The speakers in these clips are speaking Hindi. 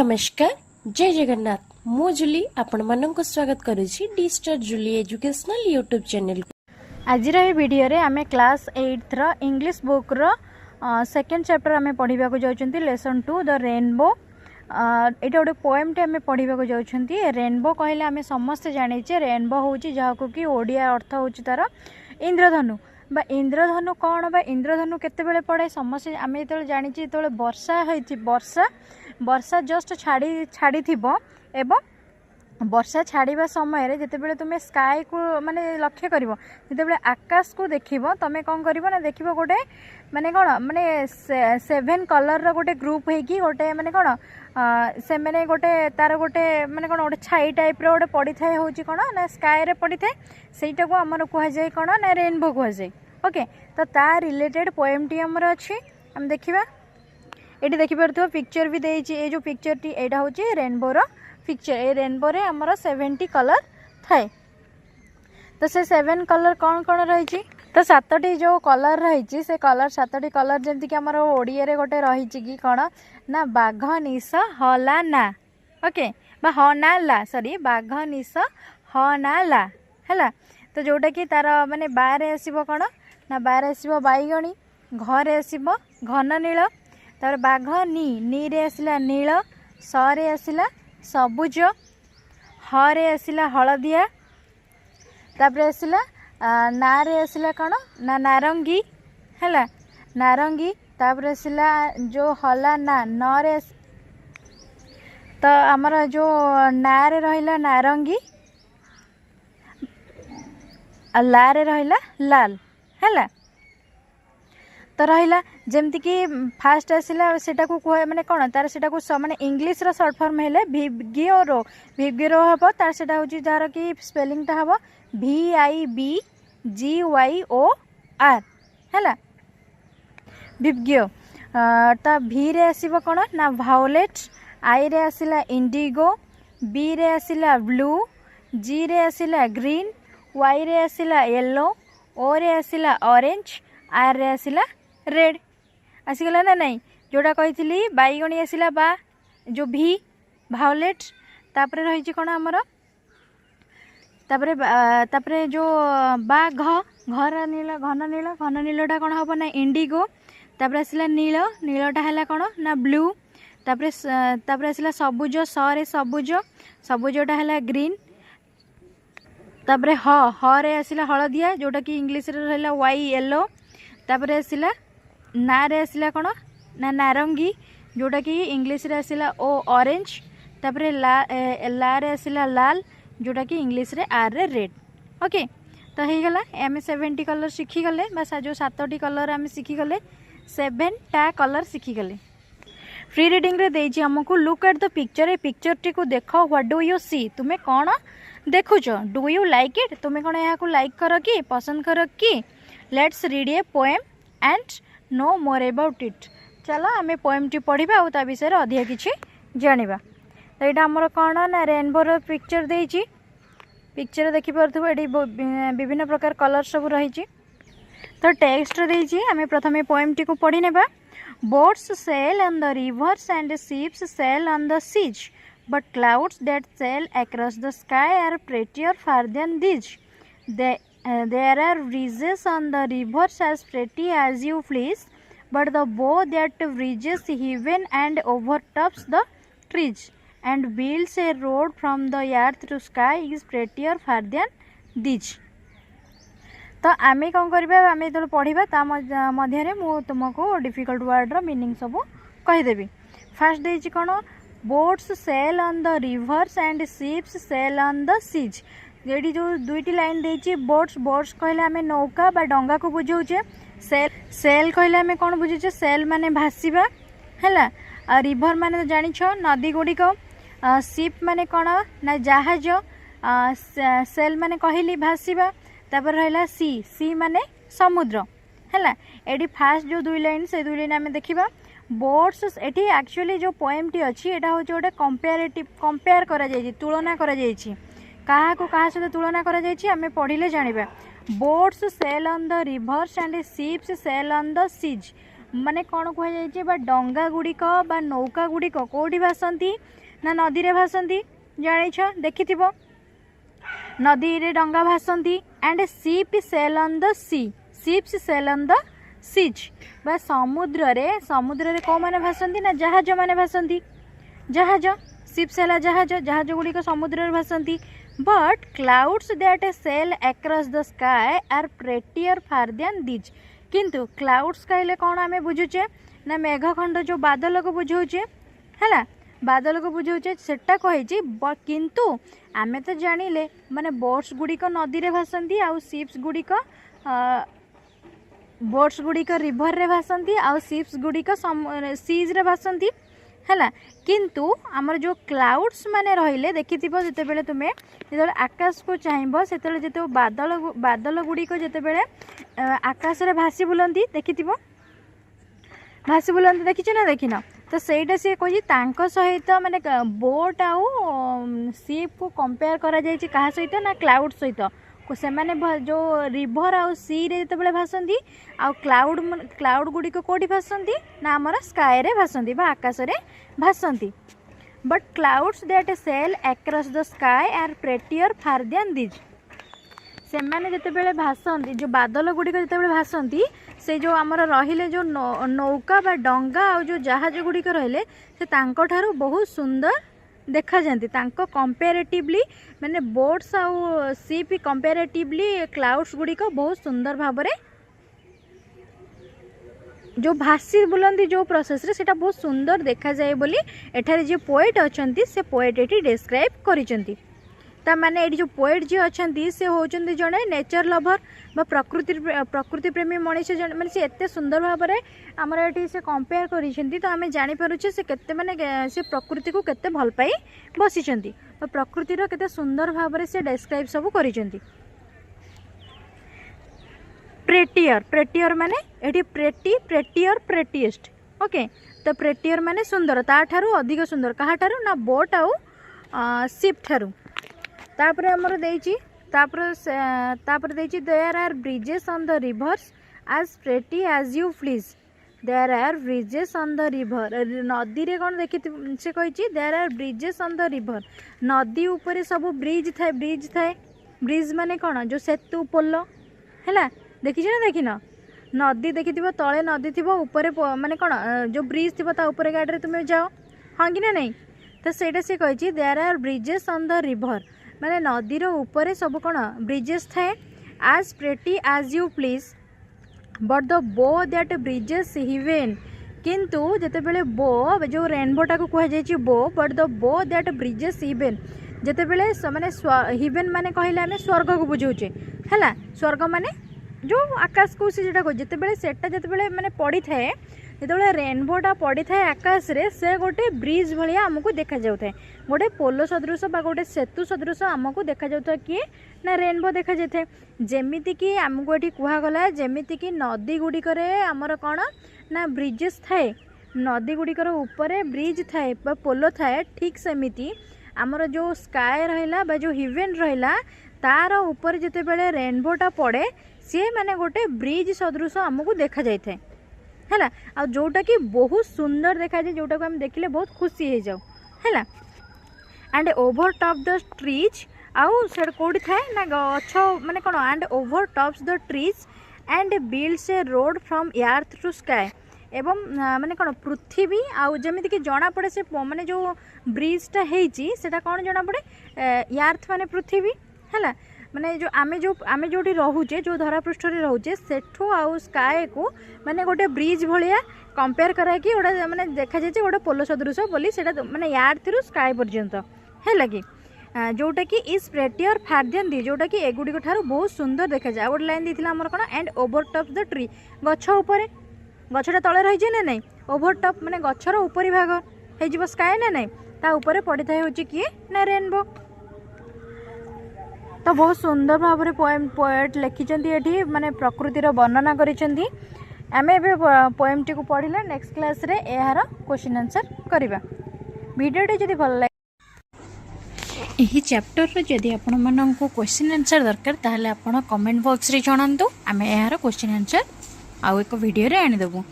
नमस्कार जय जगन्नाथ मु जुली आपण मानक स्वागत करुछि D star Julie educational YouTube channel को। आज वीडियो रे आमे क्लास 8 रो इंग्लिश बुक रो सेकंड चैप्टर आमे पढ़िबा को जाउछंती लेसन 2 द रेनबो। एटा गोटे पोएम टे आमे पढ़िबा को जाउछंती। रेनबो कहले आमे समस्त जानि छे रेनबो होउची जाहाको कि ओडिया अर्थ होउची तार इंद्रधनु बा इंद्रधनु कौन बा इंद्रधनु केते बेले पड़े समस्त आमे तो जानि छे तो वर्षा होइची वर्षा जस्ट छाड़ी थिबो एवं वर्षा छाड़वा समय जितेबाला तुम्हें स्काई को माने लक्ष्य कर जितेबाला आकाश को देखिबो तमे कौन करिवो ना देखिबो गोटे माने कौन माने 7 कलर रो गोटे ग्रुप होगी गोटे माने कौन से माने गोटे तार गोटे माने कौन गोटे छाई टाइप रो गोटे पड़ी थाए होची कौन ना स्काई रे पड़ी थाए सेटा को हमर कुहा जाय कौन ना रेनबो कुहा जाय। ओके तो ता रिलेटेड पोएम टी हमर अछि हम देखिबा। एटी देखि परथो पिक्चर भी देछि ए जो पिक्चर टी एटा होची रेनबो रो पिक्चर। ए रेनबो रे हमर 70 कलर थाए तो से 7 कलर कौन कौन रही तो 7टी जो कलर रही से कलर 7टी कलर जमती कि हमर ओडिया रे गोटे रही कि कौन ना बाघ निश हला ना ओके बा हना ला सॉरी बाघ निश हना ला हैला। तो जोटा कि तार माने बारे आसीबो कौन ना बारे आसीबो बाईगणी घरे आसीबो घन नील तार बाघ नी रे आसिला नील स रे आसिला सबुज हरे आसिला हलदिया तापर आसिला ना रे आसिला कौन ना नारंगी हैला नारंगी तापर आसिला जो हला ना न रे तो आमर जो ना रे रहिला नारंगी ला रे रहिला लाल हैला। तो रहिला जेमती कि फास्ट आसिला सेटा को कह माने कौन तार सेटा को माने इंग्लिश रो शॉर्ट फॉर्म हेले भिग्योरो हबो तार सेटा होची जार कि स्पेलिंग ता हबो VIBGYOR हैला भिग्यो। ता भी रे आसीबो कौन ना वायोलेट आई रे आसिला इंडिगो बी रे आसिला ब्लू जी रे आसिला ग्रीन वाई रे आसिला येलो ओ रे आसिला ऑरेंज आर रे आसिला रेड आसीगला ना नहीं जोड़ा कही बैगणी आसिला बा जो भी वायोलेट तापरे रही कौन आमर तापरे जो बा घर नील घन नीलटा कौन हम ना इंडिगो तापर आसिला नील नीलटा है कौन ना ब्लू तापर आसिला सबुज सरे सबुजटा है ग्रीन तापरे रे आसिला हलदिया जोटा कि इंग्लिश रे रहला वाई येलो तापर आसिला ना रे आसिला कौन ना नारंगी जोटा कि इंग्लिश रे आसिला ओ ऑरेंज तापर ला रे आसिला लाल जोटा कि इंग्लिश रे आर रे रेड। ओके तो हो गला आम 70 कलर शिखी गले बस जो 7टी कलर आम शिखी गले 7टा कलर शिखी गले। फ्री रीडिंग रे देछि हमको look at the picture a picture टी को देखो व्हाट डू यू सी तुम्हें कौन देखुच डू यू लाइक इट तुम्हें कौन यहाँ लाइक कर कि पसंद कर कि let's read a poem and know more about it. चलो आम पोएम टी पढ़ा और विषय अधिक किसी जाना। तो यहाँ आमर कौन ना रेनबो रो पिक्चर देछि पिक्चर देखिपरथु ये विभिन्न प्रकार कलर सब रही। तो टेक्स्ट देछि आम प्रथम पोएम टी को पढ़ी नेबा। Boats sail on the rivers and ships sail on the seas but clouds that sail across the sky are prettier far than these. There are breezes on the rivers as pretty as you please, but the bow that reaches heaven and overtops the trees and builds a road from the earth to sky is prettier far than these. तो आमे कौन करबा आमे तो पढ़िबा ता मध्य मु तुमको डिफिकल्ट वर्ड रो मीनिंग सब कहिदेबी। फास्ट देछि कोन boats sail on the rivers and ships sail on the seas. ये जो दुईटी लाइन देछि बोट्स कहले आमे नौका बा डंगा को बुझाउछे सेल कहले आमे कौन बुझुछे सेल माने भासीबा हैला रिवर माने जानिछ नदी गुड़िक शिप माने कौन ना जहाज सेल माने कहली भासीबा तापर रहला सी माने समुद्र हैला। एडी फास्ट जो दुई लाइन से दुई लाइन आमे देखिबा बोट्स एटी एक्चुअली जो पोएम टी अच्छी एटा हो गोटे कंपेयर करा जायछि तुलना करा जायछि कहा को कहा सहित तुलना करा जायछि आमे पढ़िले जानिबा। Boats sail on the rivers and ships sail on the seas माने कौन कहुई बा डंगा गुड़िक बा नौका गुड़िक कौटी भासती ना नदी रे भासती जानिछ देखिथिबो नदी रे डंगा भासती and ship sail on the sea ships sail on the seas बा समुद्र रे कौ माने भासती ना जहाज माने भासती जहाज शिप्स है जहाज जहाज गुड़िक समुद्र रे भासती but clouds that sail across the sky are prettier far than these किंतु क्लाउड्स कहले कौन आम बुझुचे ना मेघखंड जो बादल को बुझाऊे है बादल को बुझाऊे सेटा कही किंतु आम तो जानिले माने बोट्स गुड़िक नदी रे भासती आउ शिप्स गुड़िक बोट्स गुड़िक रिभर रे भासती आउ शिप्स गुड़िक सीज रे भासती है किंतु आमर जो क्लाउड्स माने रहिले देखिथिबो जेतेबेले तुमे जेतेबेले आकाश को चाहिबो सेतेबेले जेते बादल गुड़िक जेतेबेले आकाश रे भासी बुलंती देखिथिबो भासी बुलंती देखिछ ना देखिन तो सेटा से कहि तांको सहित माने बोट आउ शिप को कंपेयर करा जायछि कहा सहित ना क्लाउड सहित से माने जो रिभर आउ सी रे जेतेबेले भासंती आउ क्लाउड गुड़िक कोठी भासंती ना हमर स्काई रे भासंती बा आकाश रे भासंती but clouds that sail across the sky are prettier far than these से माने जेतेबेले भासंती जो बादल गुड़िक जेतेबेले भासंती से जो आमर रहिले जो नौका बा डंगा आउ जो जहाज गुड़िक रहिले से तांको ठारू बहुत सुंदर देखा जाती तांको कंपेरेटिवली माने बोट्स आउ शिप कंपेरेटिवली क्लाउड्स गुड़िक बहुत सुंदर भाव जो भासी बुलंदी जो प्रोसेस रे सेटा बहुत सुंदर देखा जाए बोली एठारे जो पोएट अछंती से पोएट एटी डिस्क्राइब करिसंती ता माने एटी जो पोएट जे अछंती से होचंती जणे नेचर लवर बा प्रकृति प्रेमी मनीष जण माने से एते सुंदर भाव रे हमर एटी से कंपेयर करिसंती तो आमे जानि पारुछे से केते माने से प्रकृति को केते भल पाई बसिसंती बा प्रकृति रो केते सुंदर भाव रे से डिस्क्राइब सब करिसंती प्रेटियर माने एटी प्रेटियर प्रेटिएस्ट ओके तो प्रेटियर माने सुंदर ता ठारू अधिक सुंदर कहा ठारू ना बोट आउ शिप ठारू तापर हमर देइची तापर देइची there are bridges on the rivers as pretty as you please there are bridges on the river नदी रे कौन देखी से कही there are bridges on the river नदी ऊपर सब ब्रिज थाए ब्रिज माने कौन जो सेतु पोलो है देखी ना देखिन नदी देखी तले नदी थी ऊपर माने कौन जो ब्रिज थी ऊपर गाड़ी तुम जाओ हाँ कि ना नहीं तो सेटा से कही there are bridges on the river माने नदीर ऊपर सब कौन ब्रिजेस थाए as pretty as you please but the बो दैट ब्रिजेस हिवेन किंतु जितेबेले बो जो रेनबोटा को कहुई बो बट द बो दैट ब्रिजेस हिवेन जितेबेले माने हिवेन माने कहले आमे स्वर्ग को बुझाऊे है स्वर्ग माने जो आकाश को से जोटा जितेबेले सेटा जितेबेले माने पड़ी थाए जितेबेले रेनबोटा पड़ी थाए आकाश रे से गोटे ब्रिज भलिया हमको देखा जाउथाए गोटे पोलो सदृश बा गोटे सेतु सदृश आमको देखा जाउथाए किए ना रेनबो देखा जाए जेमिति कि आमको ये कहगला जेमिति कि नदी गुड़िकर आमर कौन ना ब्रिजेस थाए नदी गुड़िकर ऊपर ब्रिज थाए बा पोलो थाए ठीक सेमिति आमर जो स्काए रहिला बा जो हिवेन रहिला तार ऊपर जितेबेले रेनबोटा पड़े सी माने गोटे ब्रिज सदृश आमको देखा जाए है आ जोटा कि बहुत सुंदर देखा जाए जोटा को आम देखिले बहुत खुशी हो जाऊ है and over top the trees आउ से कौटी थाए ना गछ माने कौन and over tops the trees and builds a road from earth to sky एवं माने कौन पृथ्वी आउ जमी कि जना पड़े से माने जो ब्रिजटा होता कौन जना पड़े अर्थ माने पृथ्वी है माने जो आमे जोटी रोचे जो धरापृष्ठ रोचे सेठू आउ स्काए को माने गोटे ब्रिज भाया कंपेयर कराई गोटे माने देखा जाए गोटे पोलो सदृश बोली सेटा माने अर्थ रु स्काए पर्यंत है लगी जोटा कि इज प्रेटियर फार देन दी जोटा कि एगुड़ी ठार बहुत सुंदर देखा जाए गोटे लाइन देती आमर कौन and over top the tree गछ उपर गछटा तले रही जाए ना नहीं ओवर टॉप माने गछर ऊपरी भाग हो स्काए ना नहीं ता ऊपर पड़ी थाए होची किए ना रेनबो तो बहुत सुंदर भाव में पोएट लिखिं ये माने प्रकृतिर वर्णना करिसेंती आमे एबे पोएम टी को पढ़िला नेक्स्ट क्लास रे यार क्वेश्चन आंसर करबा वीडियो जदि भल लागे यही चैप्टर रो जदि आपण माननको क्वेश्चन आंसर दरकार ताहले आपण कमेंट बॉक्स रे जणांतु आमे यार क्वेश्चन आंसर आउ एक वीडियो रे आनी देबु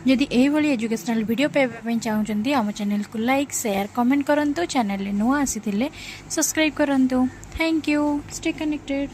जदि यही एजुकेशनल वीडियो पाइबा चाहूँगी आम चैनल को लाइक शेयर कमेंट करूँ चैनल नुआ आसी सब्सक्राइब करूँ थैंक यू स्टे कनेक्टेड।